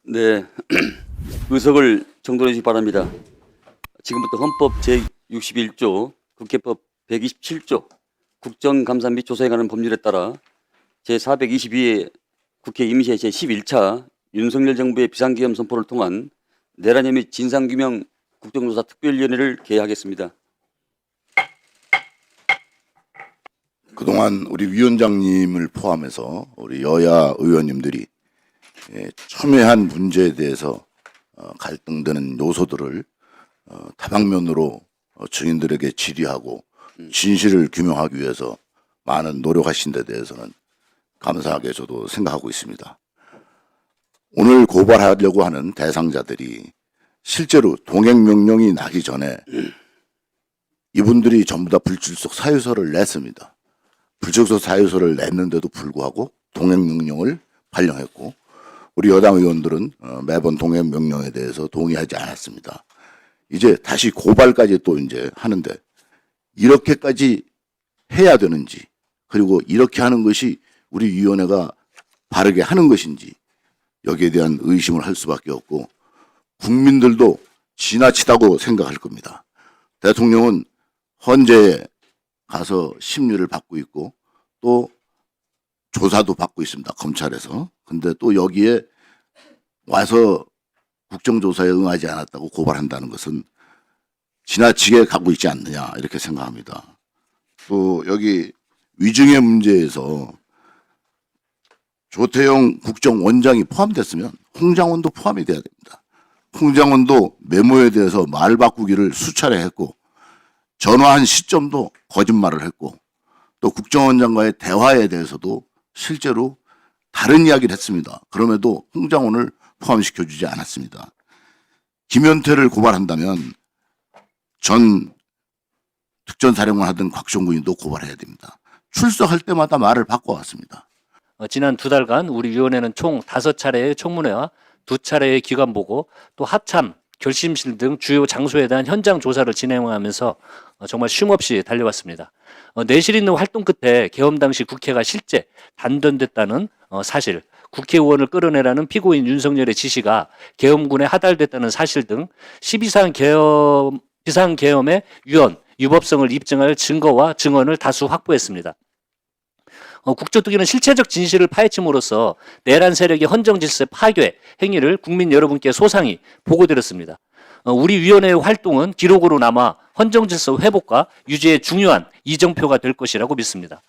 네, 의석을 정돈해 주시기 바랍니다. 지금부터 헌법 제61조, 국회법 127조, 국정감사 및 조사에 관한 법률에 따라 제422회 국회 임시회 제11차 윤석열 정부의 비상기금 선포를 통한 내란 혐의 진상규명 국정조사 특별위원회를 개회하겠습니다. 그동안 우리 위원장님을 포함해서 우리 여야 의원님들이 첨예한 문제에 대해서 갈등되는 요소들을 다방면으로 증인들에게 질의하고 진실을 규명하기 위해서 많은 노력하신 데 대해서는 감사하게 저도 생각하고 있습니다. 오늘 고발하려고 하는 대상자들이 실제로 동행명령이 나기 전에 이분들이 전부 다 불출석 사유서를 냈습니다. 불출석 사유서를 냈는데도 불구하고 동행명령을 발령했고, 우리 여당 의원들은 매번 동행명령에 대해서 동의하지 않았습니다. 이제 다시 고발까지 또 이제 하는데 이렇게까지 해야 되는지, 그리고 이렇게 하는 것이 우리 위원회가 바르게 하는 것인지 여기에 대한 의심을 할 수밖에 없고, 국민들도 지나치다고 생각할 겁니다. 대통령은 헌재에 가서 심리를 받고 있고 또 조사도 받고 있습니다. 검찰에서. 근데 또 여기에 와서 국정조사에 응하지 않았다고 고발한다는 것은 지나치게 가고 있지 않느냐 이렇게 생각합니다. 또 여기 위증의 문제에서 조태용 국정원장이 포함됐으면 홍장원도 포함이 돼야 됩니다. 홍장원도 메모에 대해서 말 바꾸기를 수차례 했고 전화한 시점도 거짓말을 했고 또 국정원장과의 대화에 대해서도 실제로 다른 이야기를 했습니다. 그럼에도 홍장원을 포함시켜주지 않았습니다. 김현태를 고발한다면 전 특전사령관 하던 곽종군이도 고발해야 됩니다. 출석할 때마다 말을 바꿔왔습니다. 지난 2달간 우리 위원회는 총 5차례의 청문회와 2차례의 기관보고 또 합참, 결심실 등 주요 장소에 대한 현장 조사를 진행하면서 정말 쉼없이 달려왔습니다. 내실 있는 활동 끝에 계엄 당시 국회가 실제 단련됐다는 사실, 국회의원을 끌어내라는 피고인 윤석열의 지시가 계엄군에 하달됐다는 사실 등 12사안 비상계엄의 유법성을 입증할 증거와 증언을 다수 확보했습니다. 국조특위는 실체적 진실을 파헤침으로써 내란 세력의 헌정 질서 파괴 행위를 국민 여러분께 소상히 보고드렸습니다. 우리 위원회의 활동은 기록으로 남아 헌정 질서 회복과 유지에 중요한 이정표가 될 것이라고 믿습니다.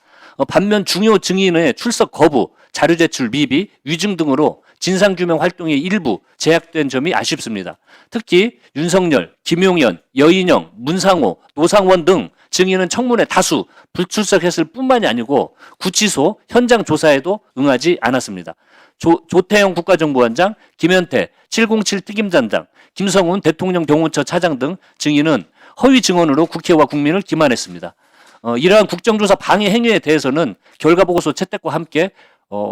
반면 중요 증인의 출석 거부, 자료 제출 미비, 위증 등으로 진상규명 활동이 일부 제약된 점이 아쉽습니다. 특히 윤석열, 김용현, 여인영, 문상호, 노상원 등 증인은 청문회 다수 불출석했을 뿐만이 아니고 구치소 현장 조사에도 응하지 않았습니다. 조태영 국가정보원장, 김현태 707 특임단장, 김성훈 대통령 경호처 차장 등 증인은 허위 증언으로 국회와 국민을 기만했습니다. 이러한 국정조사 방해 행위에 대해서는 결과보고서 채택과 함께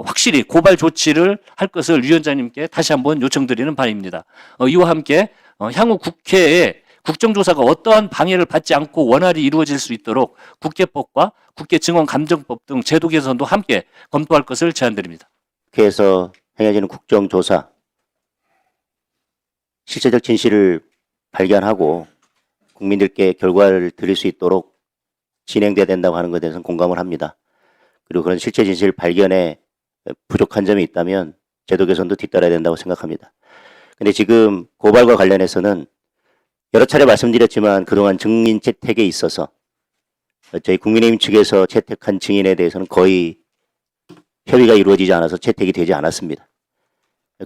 확실히 고발 조치를 할 것을 위원장님께 다시 한번 요청드리는 바입니다. 이와 함께 향후 국회에 국정조사가 어떠한 방해를 받지 않고 원활히 이루어질 수 있도록 국회법과 국회증언감정법 등 제도 개선도 함께 검토할 것을 제안드립니다. 국회에서 행해지는 국정조사, 실체적 진실을 발견하고 국민들께 결과를 드릴 수 있도록 진행돼야 된다고 하는 것에 대해서는 공감을 합니다. 그리고 그런 실체 진실 발견에 부족한 점이 있다면 제도 개선도 뒤따라야 된다고 생각합니다. 근데 지금 고발과 관련해서는 여러 차례 말씀드렸지만 그동안 증인 채택에 있어서 저희 국민의힘 측에서 채택한 증인에 대해서는 거의 협의가 이루어지지 않아서 채택이 되지 않았습니다.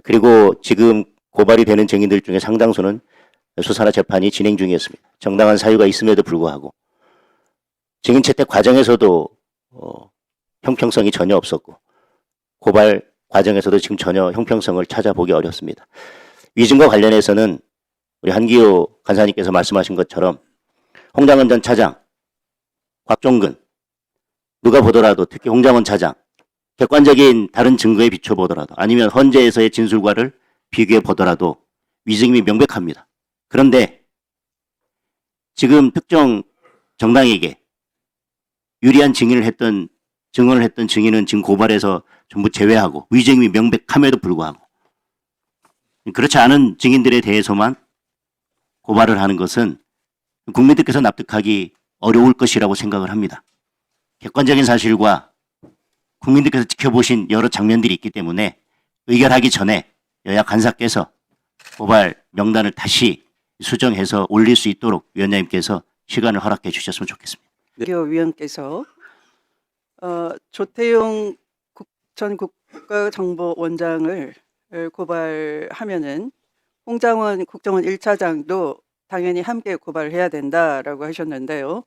그리고 지금 고발이 되는 증인들 중에 상당수는 수사나 재판이 진행 중이었습니다. 정당한 사유가 있음에도 불구하고 증인 채택 과정에서도 형평성이 전혀 없었고 고발 과정에서도 지금 전혀 형평성을 찾아보기 어렵습니다. 위증과 관련해서는 우리 한기호 간사님께서 말씀하신 것처럼 홍장원 전 차장, 곽종근 누가 보더라도 특히 홍장원 차장 객관적인 다른 증거에 비춰보더라도 아니면 헌재에서의 진술과를 비교해 보더라도 위증이 명백합니다. 그런데 지금 특정 정당에게 유리한 증언을 했던 증인은 지금 고발에서 전부 제외하고 위증이 명백함에도 불구하고 그렇지 않은 증인들에 대해서만 고발을 하는 것은 국민들께서 납득하기 어려울 것이라고 생각을 합니다. 객관적인 사실과 국민들께서 지켜보신 여러 장면들이 있기 때문에 의결하기 전에 여야 간사께서 고발 명단을 다시 수정해서 올릴 수 있도록 위원장님께서 시간을 허락해 주셨으면 좋겠습니다. 위원께서 조태용 전 국가정보원장을 고발하면은 홍장원 국정원 1차장도 당연히 함께 고발해야 된다라고 하셨는데요.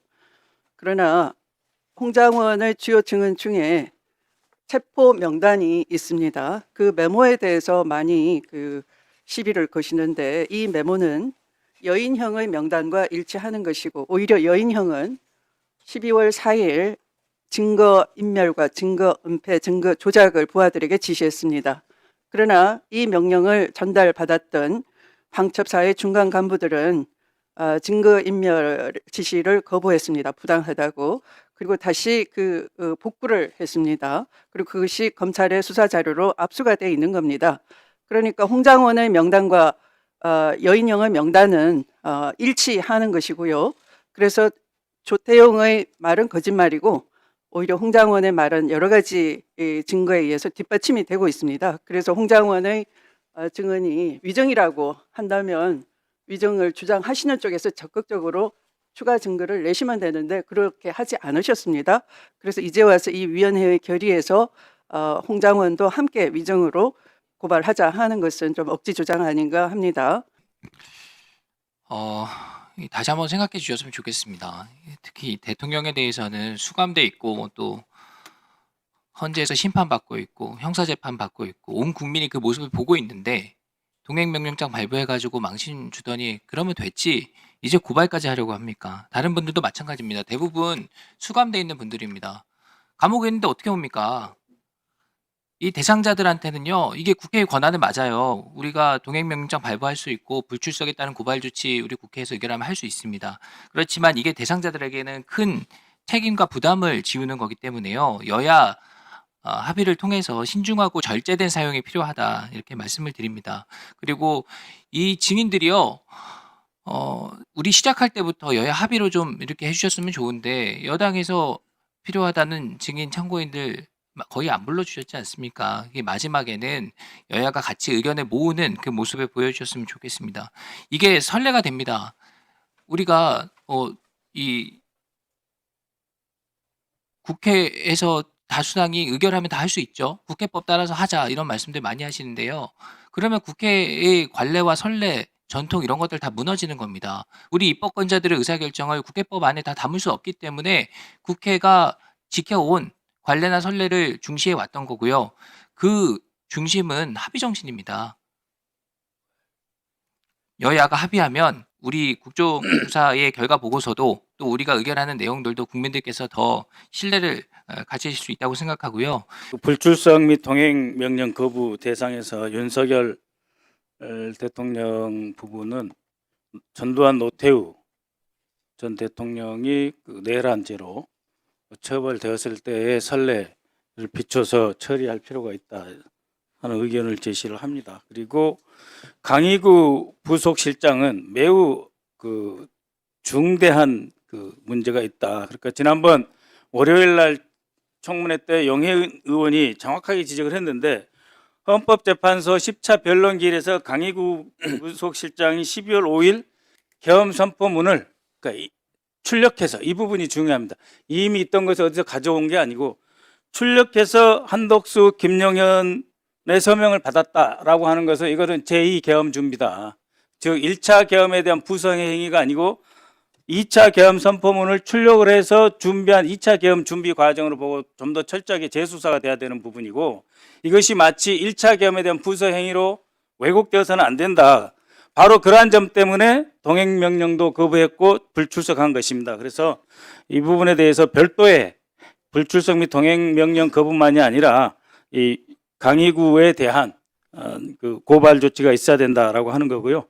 그러나 홍장원의 주요 증언 중에 체포 명단이 있습니다. 그 메모에 대해서 많이 시비를 거시는데 이 메모는 여인형의 명단과 일치하는 것이고 오히려 여인형은 12월 4일 증거 인멸과 증거 은폐, 증거 조작을 부하들에게 지시했습니다. 그러나 이 명령을 전달받았던 방첩사의 중간 간부들은 증거 인멸 지시를 거부했습니다. 부당하다고. 그리고 다시 복구를 했습니다. 그리고 그것이 검찰의 수사 자료로 압수가 돼 있는 겁니다. 그러니까 홍장원의 명단과 여인형의 명단은 일치하는 것이고요. 그래서 조태용의 말은 거짓말이고 오히려 홍장원의 말은 여러 가지 증거에 의해서 뒷받침이 되고 있습니다. 그래서 홍장원의 증언이 위정이라고 한다면 위정을 주장하시는 쪽에서 적극적으로 추가 증거를 내시면 되는데 그렇게 하지 않으셨습니다. 그래서 이제 와서 이 위원회의 결의에서 홍장원도 함께 위정으로 고발하자 하는 것은 좀 억지 주장 아닌가 합니다. 다시 한번 생각해 주셨으면 좋겠습니다. 특히 대통령에 대해서는 수감돼 있고 또 헌재에서 심판받고 있고 형사재판 받고 있고 온 국민이 그 모습을 보고 있는데 동행명령장 발부해가지고 망신 주더니 그러면 됐지 이제 고발까지 하려고 합니까? 다른 분들도 마찬가지입니다. 대부분 수감돼 있는 분들입니다. 감옥에 있는데 어떻게 옵니까? 이 대상자들한테는요, 이게 국회의 권한은 맞아요. 우리가 동행명령장 발부할 수 있고 불출석에 따른 고발 조치 우리 국회에서 의결하면 할 수 있습니다. 그렇지만 이게 대상자들에게는 큰 책임과 부담을 지우는 거기 때문에요. 여야 합의를 통해서 신중하고 절제된 사용이 필요하다 이렇게 말씀을 드립니다. 그리고 이 증인들이요, 우리 시작할 때부터 여야 합의로 좀 이렇게 해주셨으면 좋은데 여당에서 필요하다는 증인 참고인들 거의 안 불러주셨지 않습니까? 이게 마지막에는 여야가 같이 의견을 모으는 그 모습을 보여주셨으면 좋겠습니다. 이게 선례가 됩니다. 우리가 이 국회에서 다수당이 의결하면 다 할 수 있죠. 국회법 따라서 하자 이런 말씀들 많이 하시는데요. 그러면 국회의 관례와 선례, 전통 이런 것들 다 무너지는 겁니다. 우리 입법권자들의 의사결정을 국회법 안에 다 담을 수 없기 때문에 국회가 지켜온 관례나 선례를 중시해 왔던 거고요. 그 중심은 합의 정신입니다. 여야가 합의하면 우리 국정조사의 결과 보고서도 또 우리가 의결하는 내용들도 국민들께서 더 신뢰를 가지실 수 있다고 생각하고요. 불출석 및 동행 명령 거부 대상에서 윤석열 대통령 부부는 전두환 노태우 전 대통령이 내란죄로 처벌되었을 때의 선례를 비춰서 처리할 필요가 있다 하는 의견을 제시를 합니다. 그리고 강희구 부속실장은 매우 중대한 문제가 있다. 그러니까 지난번 월요일 날 청문회 때 영혜 의원이 정확하게 지적을 했는데 헌법재판소 10차 변론기일에서 강희구 부속실장이 12월 5일 계엄 선포문을 출력해서, 이 부분이 중요합니다. 이미 있던 것을 어디서 가져온 게 아니고 출력해서 한덕수, 김용현의 서명을 받았다라고 하는 것은 이거는 제2 계엄 준비다. 즉 1차 계엄에 대한 부성의 행위가 아니고 2차 계엄 선포문을 출력을 해서 준비한 2차 계엄 준비 과정으로 보고 좀 더 철저하게 재수사가 돼야 되는 부분이고, 이것이 마치 1차 계엄에 대한 부서 행위로 왜곡되어서는 안 된다. 바로 그러한 점 때문에 동행명령도 거부했고 불출석한 것입니다. 그래서 이 부분에 대해서 별도의 불출석 및 동행명령 거부만이 아니라 이 강희구에 대한 고발 조치가 있어야 된다라고 하는 거고요.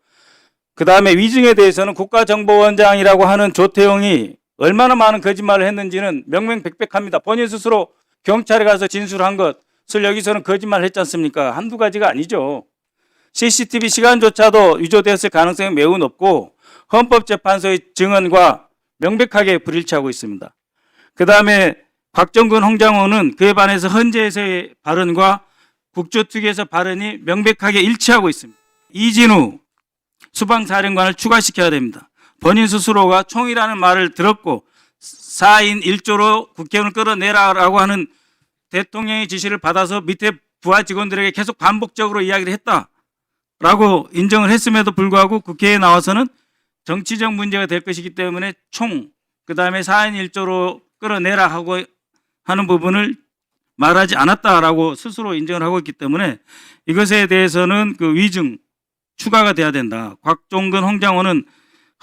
그 다음에 위증에 대해서는 국가정보원장이라고 하는 조태용이 얼마나 많은 거짓말을 했는지는 명명백백합니다. 본인 스스로 경찰에 가서 진술한 것을 여기서는 거짓말을 했지 않습니까? 한두 가지가 아니죠. CCTV 시간조차도 위조되었을 가능성이 매우 높고 헌법재판소의 증언과 명백하게 불일치하고 있습니다. 그 다음에 곽정근, 홍장호는 그에 반해서 헌재에서의 발언과 국조특위에서 발언이 명백하게 일치하고 있습니다. 이진우 수방사령관을 추가시켜야 됩니다. 본인 스스로가 총이라는 말을 들었고 4인 1조로 국회의원을 끌어내라라고 하는 대통령의 지시를 받아서 밑에 부하 직원들에게 계속 반복적으로 이야기를 했다라고 인정을 했음에도 불구하고 국회에 나와서는 정치적 문제가 될 것이기 때문에 그다음에 4인 1조로 끌어내라 하고 하는 부분을 말하지 않았다라고 스스로 인정을 하고 있기 때문에 이것에 대해서는 그 위증 추가가 돼야 된다. 곽종근, 홍장호는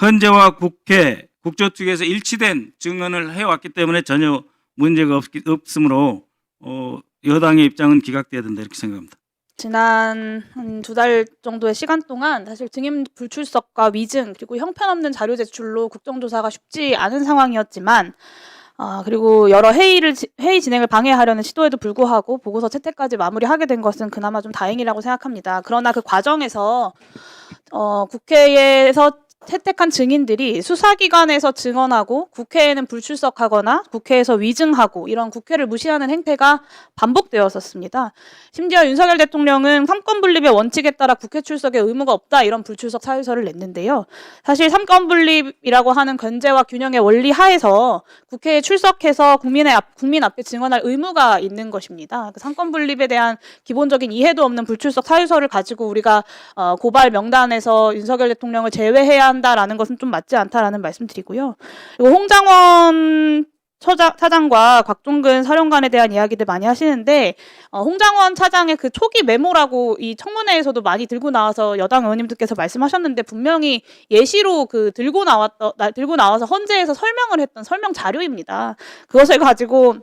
헌재와 국회, 국조특위에서 일치된 증언을 해왔기 때문에 전혀 문제가 없으므로 여당의 입장은 기각돼야 된다 이렇게 생각합니다. 지난 한 2달 정도의 시간 동안 사실 증인 불출석과 위증 그리고 형편없는 자료 제출로 국정조사가 쉽지 않은 상황이었지만 그리고 여러 회의 진행을 방해하려는 시도에도 불구하고 보고서 채택까지 마무리하게 된 것은 그나마 좀 다행이라고 생각합니다. 그러나 그 과정에서 국회에서 채택한 증인들이 수사기관에서 증언하고 국회에는 불출석하거나 국회에서 위증하고 이런 국회를 무시하는 행태가 반복되었었습니다. 심지어 윤석열 대통령은 삼권분립의 원칙에 따라 국회 출석에 의무가 없다 이런 불출석 사유서를 냈는데요. 사실 삼권분립이라고 하는 견제와 균형의 원리 하에서 국회에 출석해서 국민 앞에 증언할 의무가 있는 것입니다. 그 삼권분립에 대한 기본적인 이해도 없는 불출석 사유서를 가지고 우리가 고발 명단에서 윤석열 대통령을 제외해야 한다라는 것은 좀 맞지 않다라는 말씀드리고요. 그리고 홍장원 차장과 곽종근 사령관에 대한 이야기들 많이 하시는데 홍장원 차장의 그 초기 메모라고 이 청문회에서도 많이 들고 나와서 여당 의원님들께서 말씀하셨는데 분명히 예시로 그 들고 나와서 헌재에서 설명을 했던 설명 자료입니다. 그것을 가지고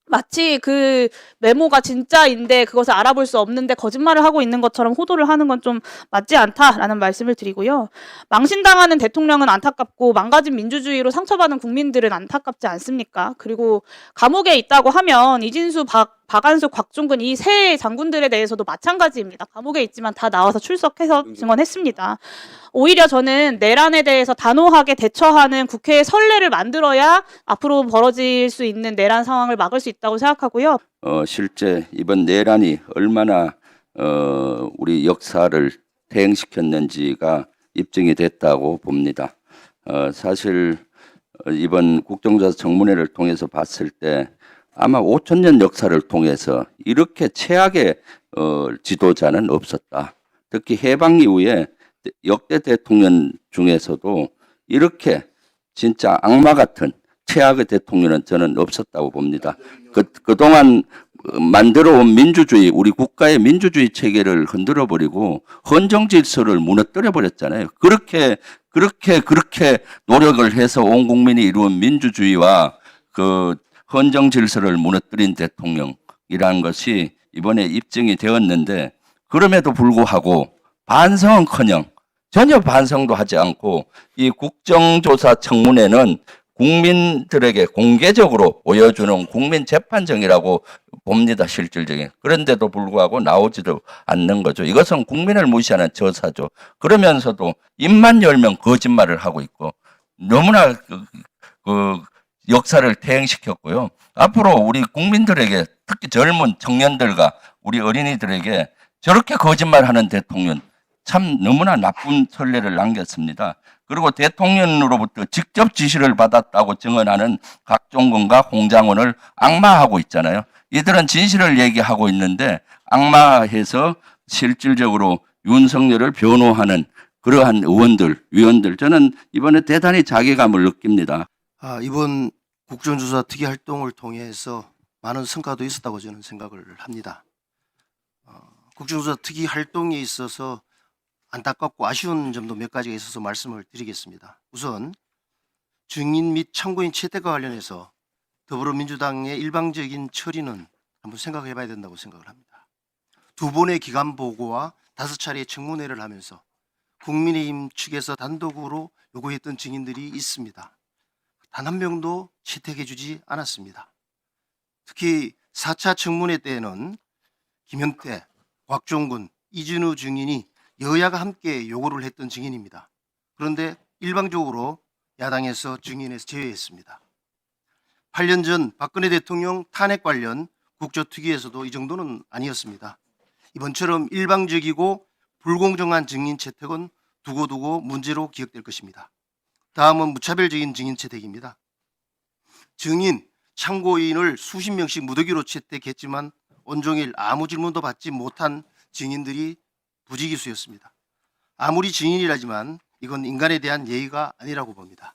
마치 그 메모가 진짜인데 그것을 알아볼 수 없는데 거짓말을 하고 있는 것처럼 호도를 하는 건 좀 맞지 않다라는 말씀을 드리고요. 망신당하는 대통령은 안타깝고 망가진 민주주의로 상처받은 국민들은 안타깝지 않습니까? 그리고 감옥에 있다고 하면 이진수, 박안수, 곽종근 이 세 장군들에 대해서도 마찬가지입니다. 감옥에 있지만 다 나와서 출석해서 증언했습니다. 오히려 저는 내란에 대해서 단호하게 대처하는 국회의 선례를 만들어야 앞으로 벌어질 수 있는 내란 상황을 막을 수 있다고 생각하고요. 실제 이번 내란이 얼마나 우리 역사를 퇴행시켰는지가 입증이 됐다고 봅니다. 사실 이번 국정조사 청문회를 통해서 봤을 때 아마 5,000년 역사를 통해서 이렇게 최악의 지도자는 없었다. 특히 해방 이후에 역대 대통령 중에서도 이렇게 진짜 악마 같은 최악의 대통령은 저는 없었다고 봅니다. 그동안 만들어온 민주주의, 우리 국가의 민주주의 체계를 흔들어버리고 헌정 질서를 무너뜨려 버렸잖아요. 그렇게 노력을 해서 온 국민이 이루은 민주주의와 그 헌정 질서를 무너뜨린 대통령이라는 것이 이번에 입증이 되었는데 그럼에도 불구하고 반성은커녕 전혀 반성도 하지 않고 이 국정조사 청문회는 국민들에게 공개적으로 보여주는 국민재판정이라고 봅니다. 실질적인. 그런데도 불구하고 나오지도 않는 거죠. 이것은 국민을 무시하는 저사죠. 그러면서도 입만 열면 거짓말을 하고 있고 너무나 그 역사를 퇴행시켰고요. 앞으로 우리 국민들에게 특히 젊은 청년들과 우리 어린이들에게 저렇게 거짓말하는 대통령 참 너무나 나쁜 선례를 남겼습니다. 그리고 대통령으로부터 직접 지시를 받았다고 증언하는 곽종근과 홍장원을 악마하고 있잖아요. 이들은 진실을 얘기하고 있는데 악마해서 실질적으로 윤석열을 변호하는 그러한 위원들 저는 이번에 대단히 자괴감을 느낍니다. 이번 국정조사 특위 활동을 통해서 많은 성과도 있었다고 저는 생각을 합니다. 국정조사 특위 활동에 있어서 안타깝고 아쉬운 점도 몇 가지가 있어서 말씀을 드리겠습니다. 우선 증인 및 참고인 채택과 관련해서 더불어민주당의 일방적인 처리는 한번 생각해 봐야 된다고 생각을 합니다. 2번의 기관 보고와 5차례의 청문회를 하면서 국민의힘 측에서 단독으로 요구했던 증인들이 있습니다. 단 한 명도 채택해 주지 않았습니다. 특히 4차 청문회 때에는 김현태, 곽종근, 이진우 증인이 여야가 함께 요구를 했던 증인입니다. 그런데 일방적으로 야당에서 증인에서 제외했습니다. 8년 전 박근혜 대통령 탄핵 관련 국조특위에서도 이 정도는 아니었습니다. 이번처럼 일방적이고 불공정한 증인 채택은 두고두고 문제로 기억될 것입니다. 다음은 무차별적인 증인 채택입니다. 증인, 참고인을 수십 명씩 무더기로 채택했지만 온종일 아무 질문도 받지 못한 증인들이 부지기수였습니다. 아무리 증인이라지만 이건 인간에 대한 예의가 아니라고 봅니다.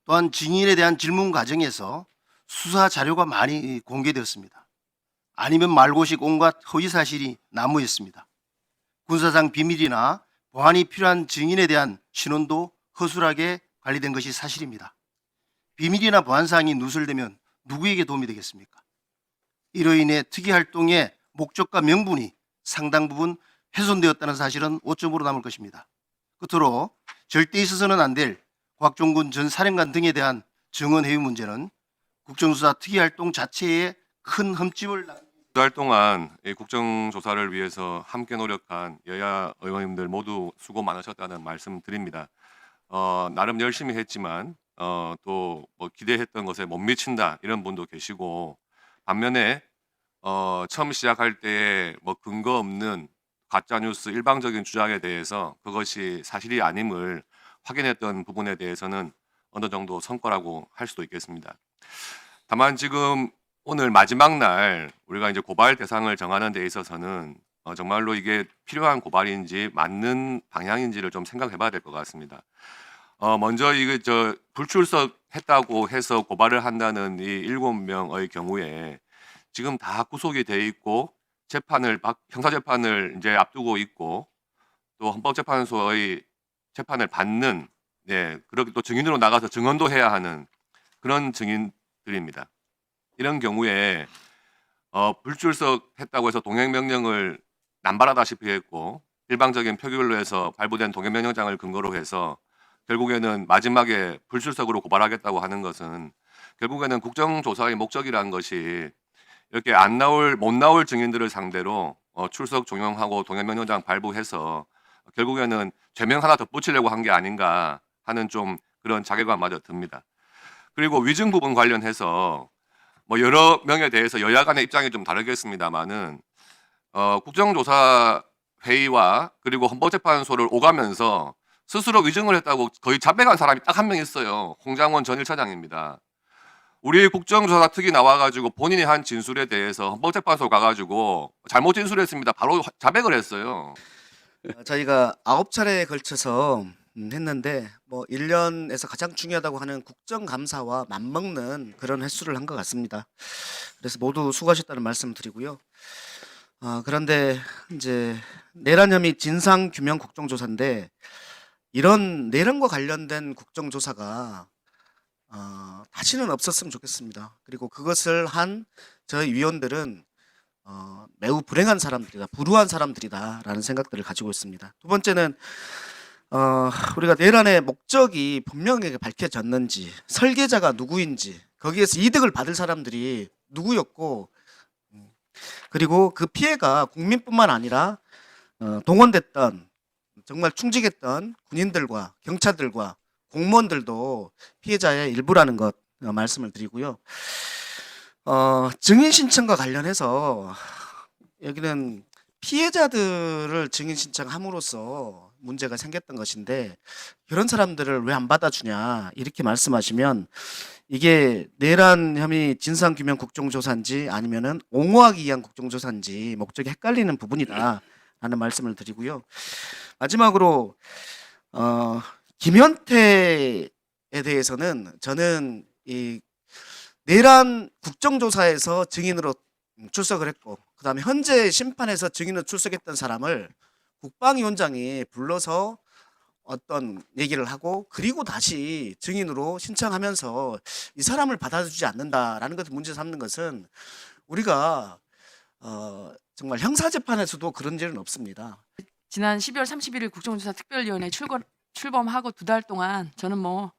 또한 증인에 대한 질문 과정에서 수사 자료가 많이 공개되었습니다. 아니면 말고식 온갖 허위 사실이 난무했습니다. 군사상 비밀이나 보안이 필요한 증인에 대한 신원도 허술하게 관리된 것이 사실입니다. 비밀이나 보안사항이 누설되면 누구에게 도움이 되겠습니까? 이로 인해 특이활동의 목적과 명분이 상당 부분 훼손되었다는 사실은 오점으로 남을 것입니다. 끝으로 절대 있어서는 안 될 곽종군 전 사령관 등에 대한 증언 해유 문제는 국정수사 특이활동 자체에 큰 흠집을 두 달 동안 이 국정조사를 위해서 함께 노력한 여야 의원님들 모두 수고 많으셨다는 말씀 드립니다. 나름 열심히 했지만 또 뭐 기대했던 것에 못 미친다 이런 분도 계시고 반면에 처음 시작할 때에 뭐 근거 없는 가짜 뉴스 일방적인 주장에 대해서 그것이 사실이 아님을 확인했던 부분에 대해서는 어느 정도 성과라고 할 수도 있겠습니다. 다만 지금 오늘 마지막 날 우리가 이제 고발 대상을 정하는 데 있어서는 정말로 이게 필요한 고발인지 맞는 방향인지를 좀 생각해 봐야 될 것 같습니다. 먼저 이게 불출석했다고 해서 고발을 한다는 이 7명의 경우에 지금 다 구속이 돼 있고 형사재판을 이제 앞두고 있고 또 헌법재판소의 재판을 받는 그렇게 또 증인으로 나가서 증언도 해야 하는 그런 증인들입니다. 이런 경우에 불출석했다고 해서 동행명령을 남발하다시피 했고 일방적인 표결로 해서 발부된 동행명령장을 근거로 해서 결국에는 마지막에 불출석으로 고발하겠다고 하는 것은 결국에는 국정조사의 목적이라는 것이 이렇게 못 나올 증인들을 상대로 출석 종용하고 동행명령장 발부해서 결국에는 죄명 하나 덧붙이려고 한 게 아닌가 하는 좀 그런 자괴감마저 듭니다. 그리고 위증 부분 관련해서 뭐 여러 명에 대해서 여야 간의 입장이 좀 다르겠습니다만은 국정조사 회의와 그리고 헌법재판소를 오가면서 스스로 위증을 했다고 거의 자백한 사람이 딱 한 명 있어요. 홍장원 전 1차장입니다. 우리 국정조사 특위 나와가지고 본인이 한 진술에 대해서 헌법재판소 가가지고 잘못 진술했습니다. 바로 자백을 했어요. 저희가 9차례에 걸쳐서 했는데 뭐 1년에서 가장 중요하다고 하는 국정감사와 맞먹는 그런 횟수를 한 것 같습니다. 그래서 모두 수고하셨다는 말씀을 드리고요. 그런데 이제 내란 혐의 진상 규명 국정조사인데 이런 내란과 관련된 국정조사가 다시는 없었으면 좋겠습니다. 그리고 그것을 한 저희 위원들은 매우 불행한 사람들이다, 불우한 사람들이다라는 생각들을 가지고 있습니다. 두 번째는 우리가 내란의 목적이 분명하게 밝혀졌는지, 설계자가 누구인지, 거기에서 이득을 받을 사람들이 누구였고, 그리고 그 피해가 국민뿐만 아니라 동원됐던 정말 충직했던 군인들과 경찰들과 공무원들도 피해자의 일부라는 것 말씀을 드리고요. 증인 신청과 관련해서 여기는 피해자들을 증인 신청함으로써 문제가 생겼던 것인데 그런 사람들을 왜 안 받아주냐 이렇게 말씀하시면 이게 내란 혐의 진상규명 국정조사인지 아니면은 옹호하기 위한 국정조사인지 목적이 헷갈리는 부분이다 라는 말씀을 드리고요. 마지막으로 김현태에 대해서는 저는 이 내란 국정조사에서 증인으로 출석을 했고 그다음에 현재 심판에서 증인으로 출석했던 사람을 국방위원장이 불러서 어떤 얘기를 하고 그리고 다시 증인으로 신청하면서 이 사람을 받아주지 않는다라는 것을 문제 삼는 것은 우리가 정말 형사재판에서도 그런 일은 없습니다. 지난 12월 31일 국정조사 특별위원회 출범하고 2달 동안 저는 뭐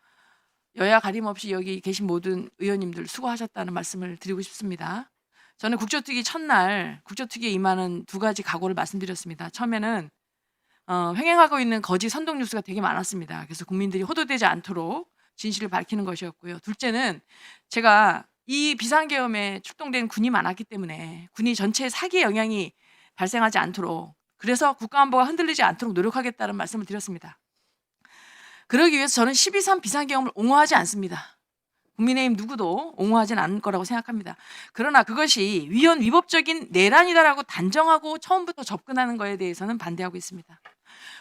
여야 가림없이 여기 계신 모든 의원님들 수고하셨다는 말씀을 드리고 싶습니다. 저는 국조특위 첫날 국조특위에 임하는 두 가지 각오를 말씀드렸습니다. 처음에는 횡행하고 있는 거짓 선동 뉴스가 되게 많았습니다. 그래서 국민들이 호도되지 않도록 진실을 밝히는 것이었고요. 둘째는 제가 이 비상계엄에 출동된 군이 많았기 때문에 군이 전체 사기에 영향이 발생하지 않도록, 그래서 국가안보가 흔들리지 않도록 노력하겠다는 말씀을 드렸습니다. 그러기 위해서 저는 12.3 비상계엄을 옹호하지 않습니다. 국민의힘 누구도 옹호하진 않을 거라고 생각합니다. 그러나 그것이 위헌 위법적인 내란이다라고 단정하고 처음부터 접근하는 것에 대해서는 반대하고 있습니다.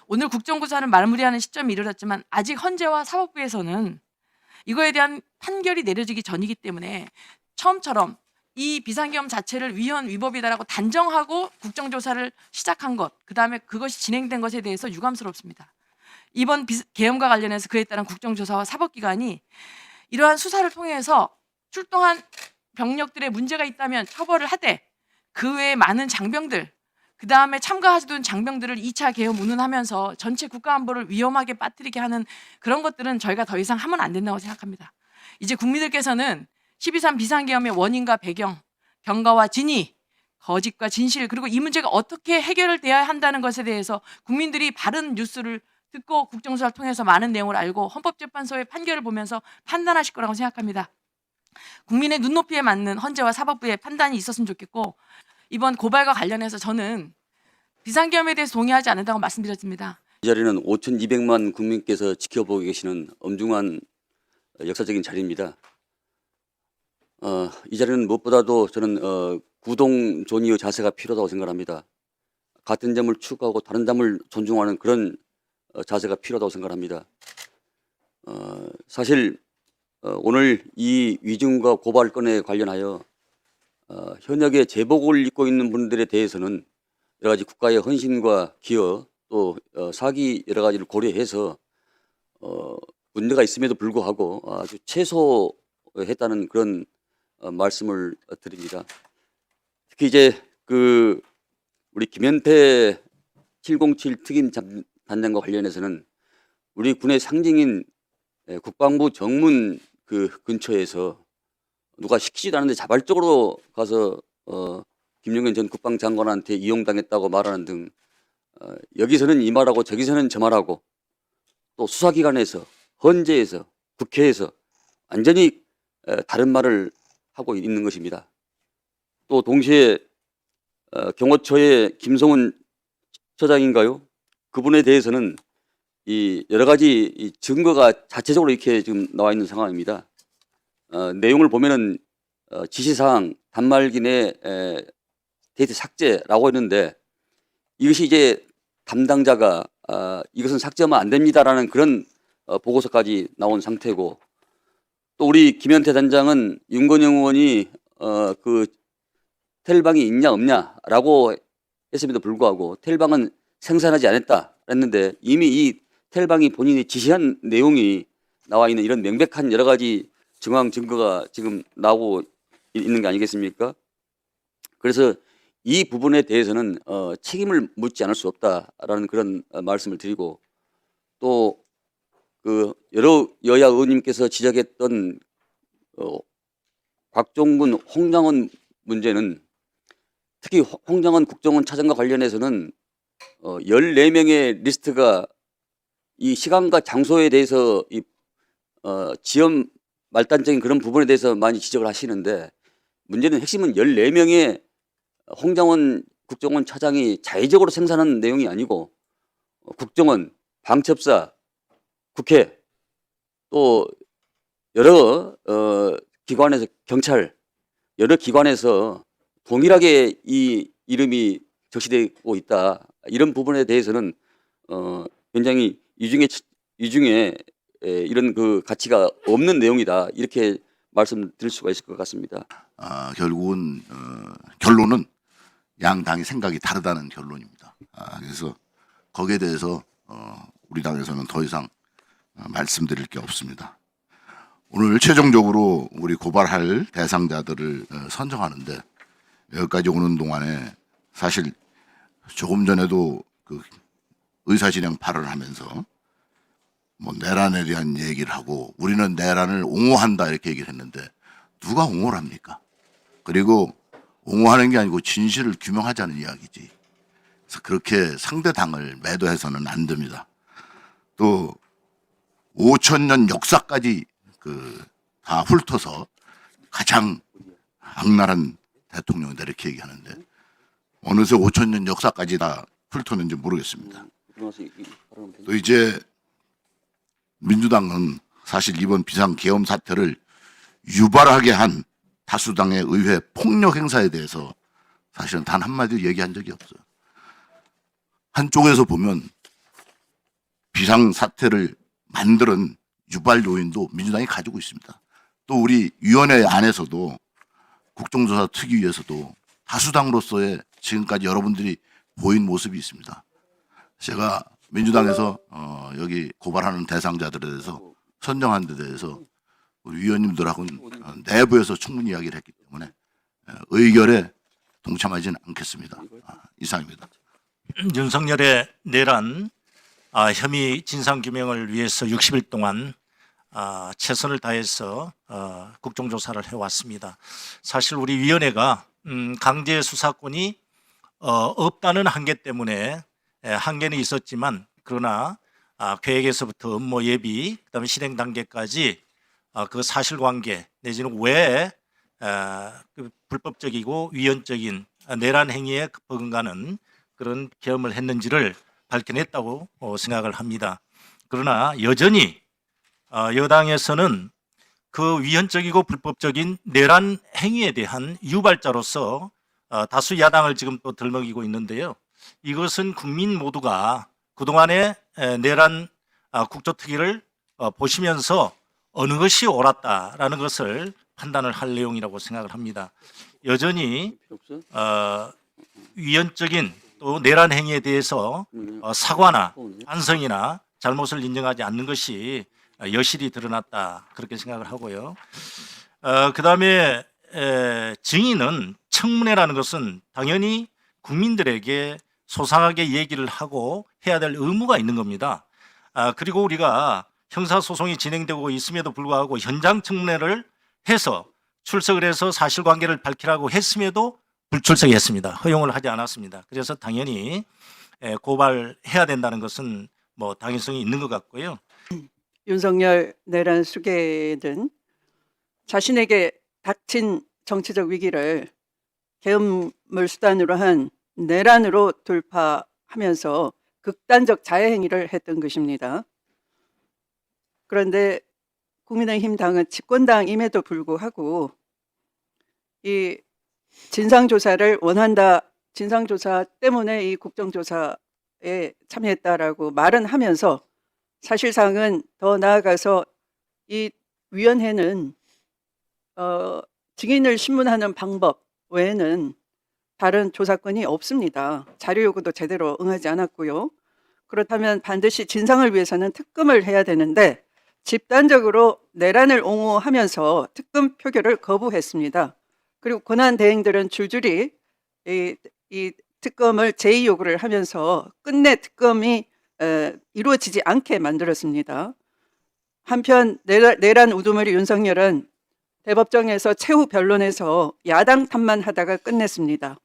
오늘 국정조사를 마무리하는 시점이 이르렀지만 아직 헌재와 사법부에서는 이거에 대한 판결이 내려지기 전이기 때문에 처음처럼 이 비상계엄 자체를 위헌 위법이다라고 단정하고 국정조사를 시작한 것, 그다음에 그것이 진행된 것에 대해서 유감스럽습니다. 이번 계엄과 관련해서 그에 따른 국정조사와 사법기관이 이러한 수사를 통해서 출동한 병력들의 문제가 있다면 처벌을 하되, 그 외에 많은 장병들, 그 다음에 참가하시던 장병들을 2차 계엄 운운하면서 전체 국가안보를 위험하게 빠뜨리게 하는 그런 것들은 저희가 더 이상 하면 안 된다고 생각합니다. 이제 국민들께서는 12.3 비상계엄의 원인과 배경, 경과와 진위, 거짓과 진실, 그리고 이 문제가 어떻게 해결돼야 한다는 것에 대해서 국민들이 바른 뉴스를 듣고 국정조사를 통해서 많은 내용을 알고 헌법재판소의 판결을 보면서 판단하실 거라고 생각합니다. 국민의 눈높이에 맞는 헌재와 사법부의 판단이 있었으면 좋겠고, 이번 고발과 관련해서 저는 비상계엄에 대해서 동의하지 않는다고 말씀드렸습니다. 이 자리는 5,200만 국민께서 지켜보고 계시는 엄중한 역사적인 자리입니다. 이 자리는 무엇보다도 저는 구동존의의 자세가 필요하다고 생각합니다. 같은 점을 추구하고 다른 점을 존중하는 그런 자세가 필요하다고 생각합니다. 사실 오늘 이 위증과 고발 건에 관련하여 현역의 제복을 입고 있는 분들에 대해서는 여러 가지 국가의 헌신과 기여 또 사기 여러 가지를 고려해서 문제가 있음에도 불구하고 아주 최소했다는 그런 말씀을 드립니다. 특히 이제 우리 김현태 707 특임 단장과 관련해서는 우리 군의 상징인 국방부 정문 근처에서 누가 시키지도 않는데 자발적으로 가서 김용현 전 국방장관한테 이용당했다고 말하는 등 여기서는 이 말하고 저기서는 저 말하고 또 수사기관에서 헌재에서 국회에서 완전히 다른 말을 하고 있는 것입니다. 또 동시에 경호처의 김성훈 처장인가요? 그분에 대해서는 이 여러 가지 이 증거가 자체적으로 이렇게 지금 나와 있는 상황입니다. 내용을 보면은 지시사항 단말기 내 데이터 삭제라고 했는데 이것이 이제 담당자가 이것은 삭제하면 안 됩니다라는 그런 보고서까지 나온 상태고, 또 우리 김현태 단장은 윤건영 의원이 텔방이 있냐 없냐라고 했음에도 불구하고 텔방은 생산하지 않았다 했는데 이미 이 텔방이 본인이 지시한 내용이 나와 있는 이런 명백한 여러 가지 정황 증거가 지금 나오고 있는 게 아니겠습니까? 그래서 이 부분에 대해서는 책임을 묻지 않을 수 없다라는 그런 말씀을 드리고, 또 여러 여야 의원님께서 지적했던 곽종근, 홍장원 문제는 특히 홍장원 국정원 차장과 관련해서는 14명의 리스트가 이 시간과 장소에 대해서 지연 말단적인 그런 부분에 대해서 많이 지적을 하시는데, 문제는 핵심은 14명의 홍장원 국정원 차장이 자의적으로 생산한 내용이 아니고 국정원, 방첩사, 국회 또 여러 기관에서 경찰 여러 기관에서 동일하게 이 이름이 적시되고 있다. 이런 부분에 대해서는 굉장히 이 중에 이런 가치가 없는 내용이다. 이렇게 말씀드릴 수가 있을 것 같습니다. 결국은 결론은 양 당의 생각이 다르다는 결론입니다. 그래서 거기에 대해서 우리 당에서는 더 이상 말씀드릴 게 없습니다. 오늘 최종적으로 우리 고발할 대상자들을 선정하는데 여기까지 오는 동안에 사실 조금 전에도 의사진행 발언을 하면서 내란에 대한 얘기를 하고 우리는 내란을 옹호한다 이렇게 얘기를 했는데 누가 옹호를 합니까? 그리고 옹호하는 게 아니고 진실을 규명하자는 이야기지. 그렇게 상대 당을 매도해서는 안 됩니다. 또 5,000년 역사까지 다 훑어서 가장 악랄한 대통령이다 이렇게 얘기하는데 어느새 5,000년 역사까지 다 훑었는지 모르겠습니다. 또 이제 민주당은 사실 이번 비상계엄 사태를 유발하게 한 다수당의 의회 폭력 행사에 대해서 사실은 단 한마디도 얘기한 적이 없어요. 한쪽에서 보면 비상사태를 만드는 유발 요인도 민주당이 가지고 있습니다. 또 우리 위원회 안에서도 국정조사 특위에서도 다수당으로서의 지금까지 여러분들이 보인 모습이 있습니다. 제가 민주당에서 여기 고발하는 대상자들에 대해서 선정한 데 대해서 우리 위원님들하고는 내부에서 충분히 이야기를 했기 때문에 의결에 동참하지는 않겠습니다. 이상입니다. 윤석열의 내란 혐의 진상규명을 위해서 60일 동안 최선을 다해서 국정조사를 해왔습니다. 사실 우리 위원회가 강제 수사권이 없다는 한계 때문에 한계는 있었지만 그러나 계획에서부터 업무 예비 그다음에 실행 단계까지 그 사실관계 내지는 왜 그 불법적이고 위헌적인 내란 행위에 버금가는 그런 계엄을 했는지를 밝혀냈다고 생각을 합니다. 그러나 여전히 여당에서는 그 위헌적이고 불법적인 내란 행위에 대한 유발자로서 다수 야당을 지금 또 들먹이고 있는데요. 이것은 국민 모두가 그동안의 내란 국조특위를 보시면서 어느 것이 옳았다라는 것을 판단을 할 내용이라고 생각을 합니다. 여전히 위헌적인 또 내란 행위에 대해서 사과나 반성이나 잘못을 인정하지 않는 것이 여실히 드러났다 그렇게 생각을 하고요. 그다음에 증인은 청문회라는 것은 당연히 국민들에게 소상하게 얘기를 하고 해야 될 의무가 있는 겁니다. 그리고 우리가 형사소송이 진행되고 있음에도 불구하고 현장 청문회를 해서 출석을 해서 사실관계를 밝히라고 했음에도 불출석했습니다. 허용을 하지 않았습니다. 그래서 당연히 고발해야 된다는 것은 뭐 당위성이 있는 것 같고요. 윤석열 내란 수계는 자신에게 닥친 정치적 위기를 계엄을 수단으로 한 내란으로 돌파하면서 극단적 자해 행위를 했던 것입니다. 그런데 국민의힘 당은 집권당임에도 불구하고 이 진상조사를 원한다, 진상조사 때문에 이 국정조사에 참여했다라고 말은 하면서 사실상은 더 나아가서 이 위원회는 증인을 신문하는 방법 외에는 다른 조사권이 없습니다. 자료 요구도 제대로 응하지 않았고요. 그렇다면 반드시 진상을 위해서는 특검을 해야 되는데 집단적으로 내란을 옹호하면서 특검 표결을 거부했습니다. 그리고 권한대행들은 줄줄이 이 특검을 제의 요구를 하면서 끝내 특검이 이루어지지 않게 만들었습니다. 한편 내란 우두머리 윤석열은 대법정에서 최후 변론에서 야당 탓만 하다가 끝냈습니다.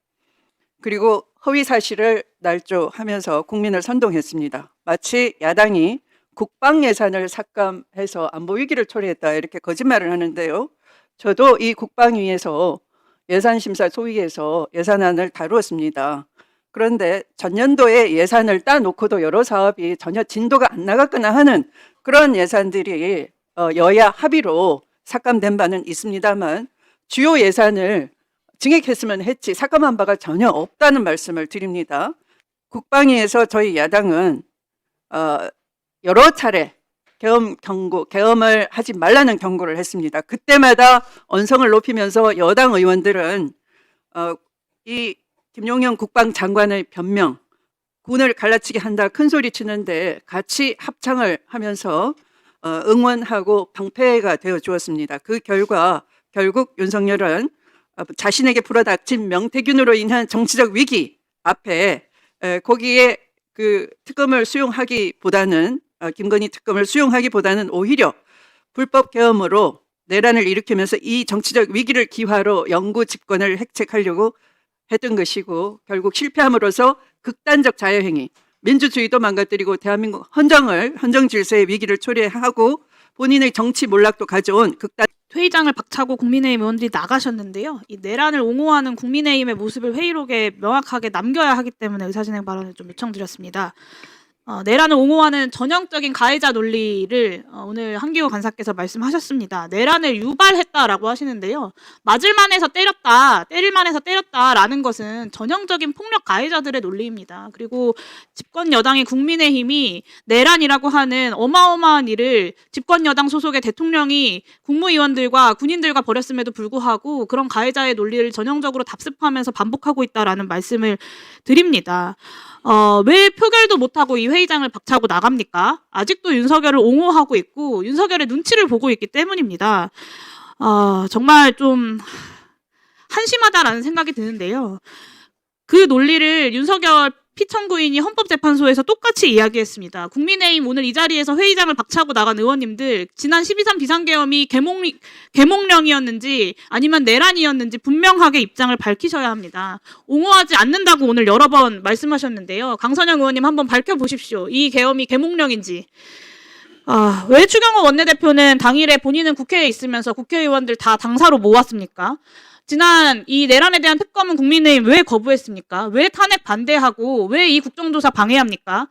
그리고 허위 사실을 날조하면서 국민을 선동했습니다. 마치 야당이 국방 예산을 삭감해서 안보 위기를 초래했다 이렇게 거짓말을 하는데요. 저도 이 국방위에서 예산심사 소위에서 예산안을 다루었습니다. 그런데 전년도에 예산을 따놓고도 여러 사업이 전혀 진도가 안 나갔거나 하는 그런 예산들이 여야 합의로 삭감된 바는 있습니다만 주요 예산을 증액했으면 했지 삭감한 바가 전혀 없다는 말씀을 드립니다. 국방위에서 저희 야당은 여러 차례 계엄을 하지 말라는 경고를 했습니다. 그때마다 언성을 높이면서 여당 의원들은 이 김용현 국방장관의 변명, 군을 갈라치게 한다 큰 소리 치는데 같이 합창을 하면서 응원하고 방패가 되어 주었습니다. 그 결과 결국 윤석열은 자신에게 불어닥친 명태균으로 인한 정치적 위기 앞에 거기에 그 특검을 수용하기보다는 김건희 특검을 수용하기보다는 오히려 불법 계엄으로 내란을 일으키면서 이 정치적 위기를 기화로 영구 집권을 획책하려고 했던 것이고 결국 실패함으로써 극단적 자해행위, 민주주의도 망가뜨리고 대한민국 헌정 질서의 위기를 초래하고 본인의 정치 몰락도 가져온 극단. 회의장을 박차고 국민의힘 의원들이 나가셨는데요. 이 내란을 옹호하는 국민의힘의 모습을 회의록에 명확하게 남겨야 하기 때문에 의사진행 발언을 좀 요청드렸습니다. 내란을 옹호하는 전형적인 가해자 논리를 오늘 한기호 간사께서 말씀하셨습니다. 내란을 유발했다라고 하시는데요. 맞을 만해서 때렸다, 때릴 만해서 때렸다라는 것은 전형적인 폭력 가해자들의 논리입니다. 그리고 집권 여당인 국민의힘이 내란이라고 하는 어마어마한 일을 집권 여당 소속의 대통령이 국무위원들과 군인들과 벌였음에도 불구하고 그런 가해자의 논리를 전형적으로 답습하면서 반복하고 있다라는 말씀을 드립니다. 왜 표결도 못하고 이 회의장을 박차고 나갑니까? 아직도 윤석열을 옹호하고 있고 윤석열의 눈치를 보고 있기 때문입니다. 정말 좀 한심하다라는 생각이 드는데요. 그 논리를 윤석열 피청구인이 헌법재판소에서 똑같이 이야기했습니다. 국민의힘 오늘 이 자리에서 회의장을 박차고 나간 의원님들 지난 12.3 비상계엄이 계몽령이었는지 아니면 내란이었는지 분명하게 입장을 밝히셔야 합니다. 옹호하지 않는다고 오늘 여러 번 말씀하셨는데요. 강선영 의원님 한번 밝혀보십시오. 이 계엄이 계몽령인지. 왜 추경호 원내대표는 당일에 본인은 국회에 있으면서 국회의원들 다 당사로 모았습니까? 지난 이 내란에 대한 특검은 국민의힘 왜 거부했습니까? 왜 탄핵 반대하고 왜 이 국정조사 방해합니까?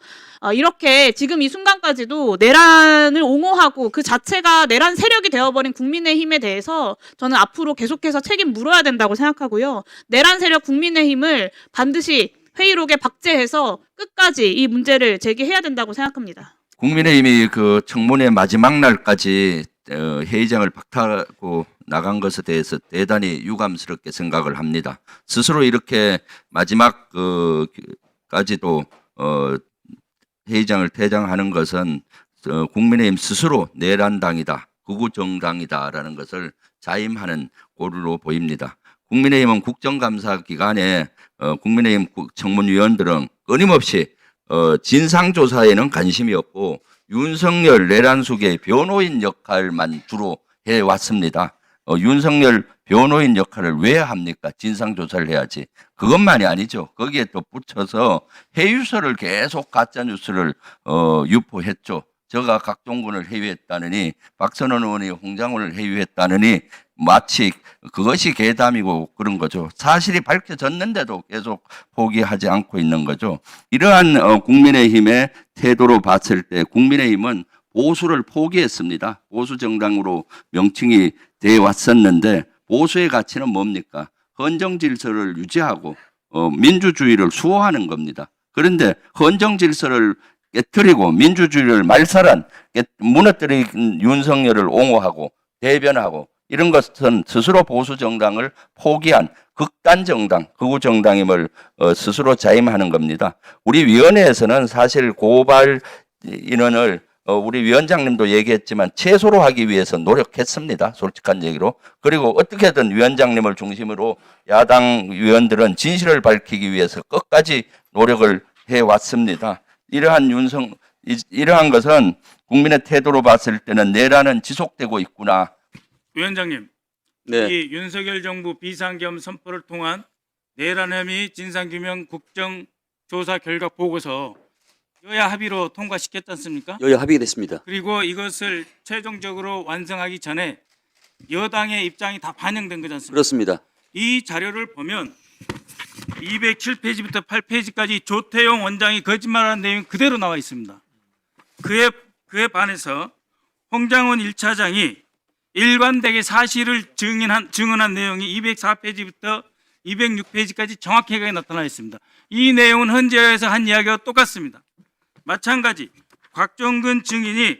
이렇게 지금 이 순간까지도 내란을 옹호하고 그 자체가 내란 세력이 되어버린 국민의힘에 대해서 저는 앞으로 계속해서 책임 물어야 된다고 생각하고요. 내란 세력 국민의힘을 반드시 회의록에 박제해서 끝까지 이 문제를 제기해야 된다고 생각합니다. 국민의힘이 그 청문회 마지막 날까지 회의장을 박차고 나간 것에 대해서 대단히 유감스럽게 생각을 합니다. 스스로 이렇게 마지막 까지도 회의장을 퇴장하는 것은 국민의힘 스스로 내란당이다, 극우정당이다라는 것을 자임하는 꼴로 보입니다. 국민의힘은 국정감사 기간에 국민의힘 청문위원들은 끊임없이 진상조사에는 관심이 없고 윤석열 내란 수계의 변호인 역할만 주로 해왔습니다. 윤석열 변호인 역할을 왜 합니까? 진상조사를 해야지. 그것만이 아니죠. 거기에 또 붙여서 해유서를 계속 가짜뉴스를 유포했죠. 저가 각종군을 해유했다느니 박선원 의원이 홍장훈을 해유했다느니 마치 그것이 괴담이고 그런 거죠. 사실이 밝혀졌는데도 계속 포기하지 않고 있는 거죠. 이러한 국민의힘의 태도로 봤을 때 국민의힘은 보수를 포기했습니다. 보수 정당으로 명칭이 돼 왔었는데 보수의 가치는 뭡니까? 헌정 질서를 유지하고 민주주의를 수호하는 겁니다. 그런데 헌정 질서를 깨뜨리고 민주주의를 말살한 무너뜨린 윤석열을 옹호하고 대변하고 이런 것은 스스로 보수 정당을 포기한 극단 정당, 극우 정당임을 스스로 자임하는 겁니다. 우리 위원회에서는 사실 고발 인원을 우리 위원장님도 얘기했지만 최소로 하기 위해서 노력했습니다. 솔직한 얘기로. 그리고 어떻게든 위원장님을 중심으로 야당 위원들은 진실을 밝히기 위해서 끝까지 노력을 해왔습니다. 이러한 것은 국민의 태도로 봤을 때는 내란은 지속되고 있구나. 위원장님, 네. 이 윤석열 정부 비상계엄 선포를 통한 내란 혐의 진상규명 국정조사 결과 보고서 여야 합의로 통과시켰지 않습니까? 여야 합의가 됐습니다. 그리고 이것을 최종적으로 완성하기 전에 여당의 입장이 다 반영된 거지 않습니까? 그렇습니다. 이 자료를 보면 207페이지부터 8페이지까지 조태용 원장이 거짓말하는 내용이 그대로 나와 있습니다. 그에 반해서 홍장훈 1차장이 일관되게 사실을 증언한 내용이 204페이지부터 206페이지까지 정확하게 나타나 있습니다. 이 내용은 헌재에서 한 이야기와 똑같습니다. 마찬가지 곽종근 증인이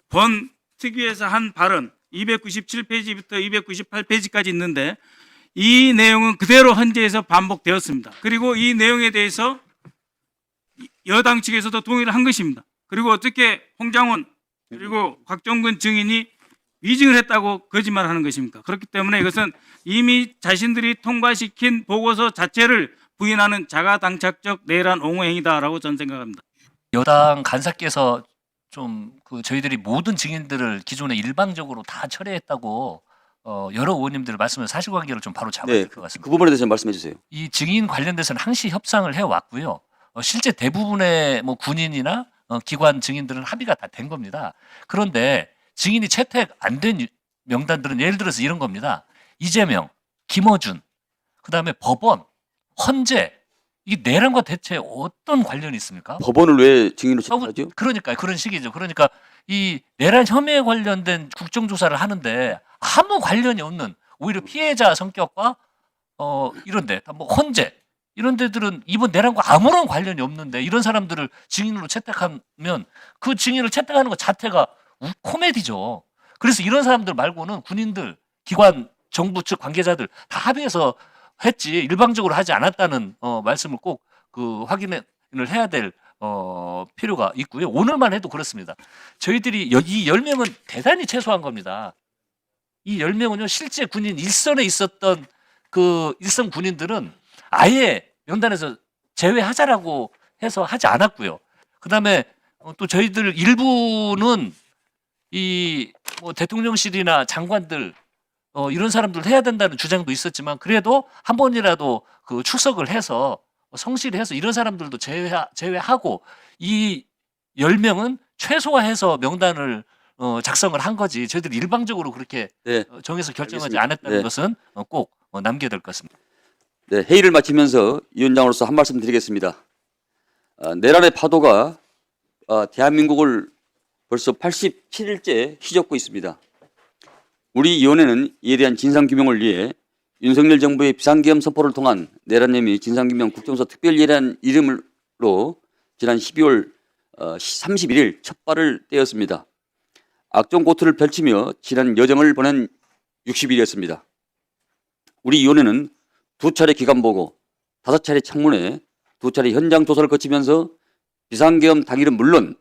본 특위에서 한 발언 297페이지부터 298페이지까지 있는데 이 내용은 그대로 헌재에서 반복되었습니다. 그리고 이 내용에 대해서 여당 측에서도 동의를 한 것입니다. 그리고 어떻게 홍장훈 그리고 곽종근 증인이 위증을 했다고 거짓말하는 것입니까? 그렇기 때문에 이것은 이미 자신들이 통과시킨 보고서 자체를 부인하는 자가당착적 내란 옹호 행위다라고 저는 생각합니다. 여당 간사께서 좀 저희들이 모든 증인들을 기존에 일방적으로 다 철회했다고 여러 의원님들 말씀을 사실관계를 좀 바로 잡아야 될 것 같습니다. 그 부분에 대해서 말씀해 주세요. 이 증인 관련돼서는 항시 협상을 해왔고요. 실제 대부분의 뭐 군인이나 기관 증인들은 합의가 다 된 겁니다. 그런데 증인이 채택 안 된 명단들은 예를 들어서 이런 겁니다. 이재명, 김어준, 그다음에 법원, 헌재, 이 내란과 대체 어떤 관련이 있습니까? 법원을 왜 증인으로 채택하죠? 그러니까 그런 식이죠. 그러니까 이 내란 혐의에 관련된 국정조사를 하는데 아무 관련이 없는 오히려 피해자 성격과 이런데 뭐 헌재 이런 데들은 이번 내란과 아무런 관련이 없는데 이런 사람들을 증인으로 채택하면 그 증인을 채택하는 것 자체가 코미디죠. 그래서 이런 사람들 말고는 군인들, 기관, 정부 측 관계자들 다 합의해서 했지 일방적으로 하지 않았다는 말씀을 꼭 확인을 해야 될 필요가 있고요. 오늘만 해도 그렇습니다. 저희들이 이 10명은 대단히 최소한 겁니다. 이 10명은요 실제 군인 일선에 있었던 그 일선 군인들은 아예 명단에서 제외하자라고 해서 하지 않았고요. 그다음에 또 저희들 일부는 이 뭐 대통령실이나 장관들 이런 사람들 해야 된다는 주장도 있었지만 그래도 한 번이라도 그 출석을 해서 성실해서 이런 사람들도 제외하고 이 10명은 최소화해서 명단을 작성을 한 거지 저희들이 일방적으로 그렇게 정해서 결정하지 알겠습니다. 않았다는 것은 꼭 남겨야 될 것 같습니다. 네, 회의를 마치면서 위원장으로서 한 말씀 드리겠습니다. 내란의 파도가 대한민국을 벌써 87일째 휘젓고 있습니다. 우리 위원회는 이에 대한 진상규명을 위해 윤석열 정부의 비상계엄 선포를 통한 내란 혐의 진상규명 국정조사 특별위원회라는 이름으로 지난 12월 31일 첫 발을 떼었습니다. 악종고투를 펼치며 지난 여정을 보낸 60일이었습니다. 우리 위원회는 2차례 기관보고, 5차례 청문회, 2차례 현장 조사를 거치면서 비상계엄 당일은 물론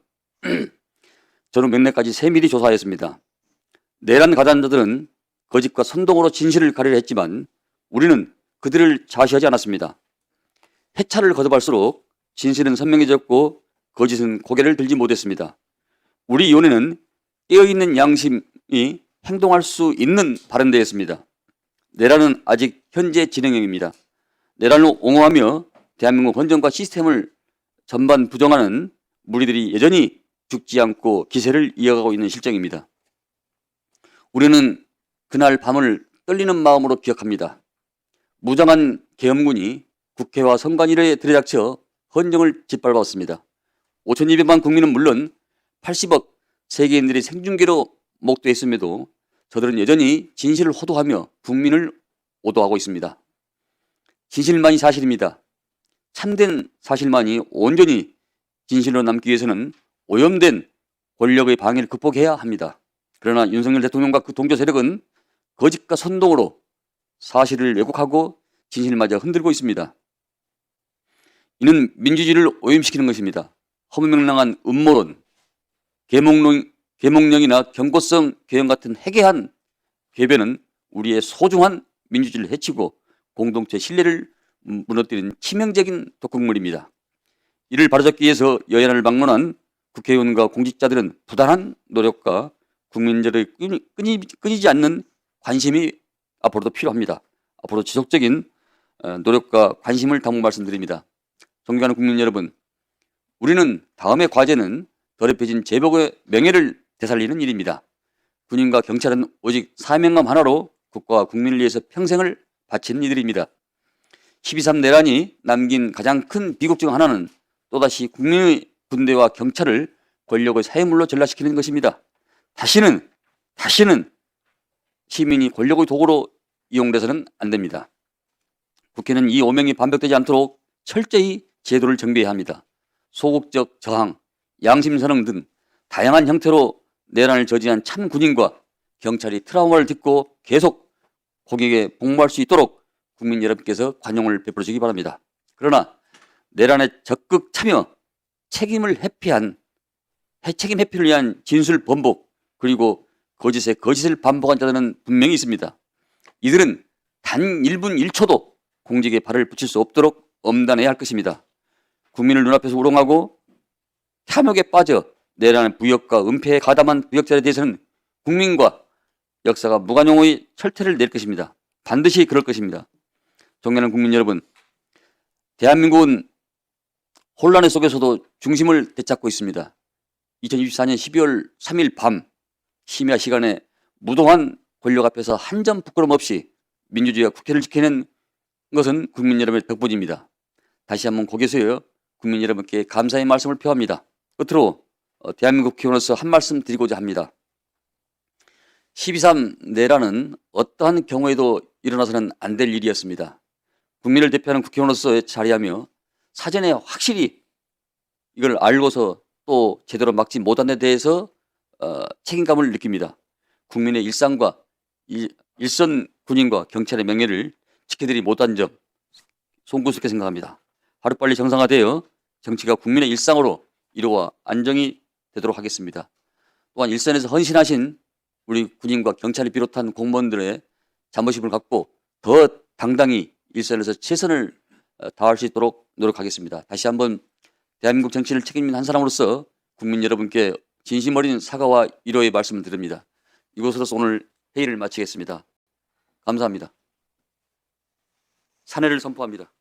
전후 맥락까지 세밀히 조사하였습니다. 내란 가담자들은 거짓과 선동으로 진실을 가리려 했지만 우리는 그들을 좌시하지 않았습니다. 해차를 거듭할수록 진실은 선명해졌고 거짓은 고개를 들지 못했습니다. 우리 위원회는 깨어있는 양심이 행동할 수 있는 발언대였습니다. 내란은 아직 현재 진행형입니다. 내란을 옹호하며 대한민국 헌정과 시스템을 전반 부정하는 무리들이 여전히 죽지 않고 기세를 이어가고 있는 실정입니다. 우리는 그날 밤을 떨리는 마음으로 기억합니다. 무장한 계엄군이 국회와 선관위에 들이닥쳐 헌정을 짓밟았습니다. 5,200만 국민은 물론 80억 세계인들이 생중계로 목도했음에도 저들은 여전히 진실을 호도하며 국민을 오도하고 있습니다. 진실만이 사실입니다. 참된 사실만이 온전히 진실로 남기 위해서는 오염된 권력의 방해를 극복해야 합니다. 그러나 윤석열 대통령과 그 동조 세력은 거짓과 선동으로 사실을 왜곡하고 진실마저 흔들고 있습니다. 이는 민주주의를 오염시키는 것입니다. 허무맹랑한 음모론, 계몽령이나 경고성 개헌 같은 해괴한 궤변은 우리의 소중한 민주주의를 해치고 공동체 신뢰를 무너뜨리는 치명적인 독극물입니다. 이를 바로잡기 위해서 여야를 막론한 국회의원과 공직자들은 부단한 노력과 국민들의 끊이지 않는 관심이 앞으로도 필요합니다. 앞으로 지속적인 노력과 관심을 담고 말씀드립니다. 존경하는 국민 여러분, 우리는 다음의 과제는 더럽혀진 제복의 명예를 되살리는 일입니다. 군인과 경찰은 오직 사명감 하나로 국가와 국민을 위해서 평생을 바치는 이들입니다. 12.3 내란이 남긴 가장 큰 비극 중 하나는 또다시 국민의 군대와 경찰을 권력의 사회물로 전락시키는 것입니다. 다시는 시민이 권력의 도구로 이용돼서는 안 됩니다. 국회는 이 오명이 반복되지 않도록 철저히 제도를 정비해야 합니다. 소극적 저항, 양심선언 등 다양한 형태로 내란을 저지한 참 군인과 경찰이 트라우마를 딛고 계속 고객에 복무할 수 있도록 국민 여러분께서 관용을 베풀어 주기 바랍니다. 그러나 내란에 적극 참여, 책임 회피를 위한 진술 번복, 그리고 거짓에 거짓을 반복한 자들은 분명히 있습니다. 이들은 단 1분 1초도 공직에 발을 붙일 수 없도록 엄단해야 할 것입니다. 국민을 눈앞에서 우롱하고 탐욕에 빠져 내란의 부역과 은폐에 가담한 부역자에 대해서는 국민과 역사가 무관용의 철퇴를 낼 것입니다. 반드시 그럴 것입니다. 존경하는 국민 여러분, 대한민국은 혼란 속에서도 중심을 되찾고 있습니다. 2024년 12월 3일 밤 심야 시간에 무도한 권력 앞에서 한 점 부끄럼 없이 민주주의와 국회를 지키는 것은 국민 여러분의 덕분입니다. 다시 한번 고개 숙여 국민 여러분께 감사의 말씀을 표합니다. 끝으로 대한민국 국회의원으로서 한 말씀 드리고자 합니다. 12.3 내란은 어떠한 경우에도 일어나서는 안 될 일이었습니다. 국민을 대표하는 국회의원으로서 자리하며 사전에 확실히 이걸 알고서 또 제대로 막지 못한 데 대해서 책임감을 느낍니다. 국민의 일상과 일선 군인과 경찰의 명예를 지켜드리지 못한 점 송구스럽게 생각합니다. 하루빨리 정상화되어 정치가 국민의 일상으로 이루어 안정이 되도록 하겠습니다. 또한 일선에서 헌신하신 우리 군인과 경찰을 비롯한 공무원들의 자부심을 갖고 더 당당히 일선에서 최선을 다할 수 있도록 노력하겠습니다. 다시 한번 대한민국 정치를 책임있는 한 사람으로서 국민 여러분께 진심 어린 사과와 위로의 말씀을 드립니다. 이곳으로서 오늘 회의를 마치겠습니다. 감사합니다. 사내를 선포합니다.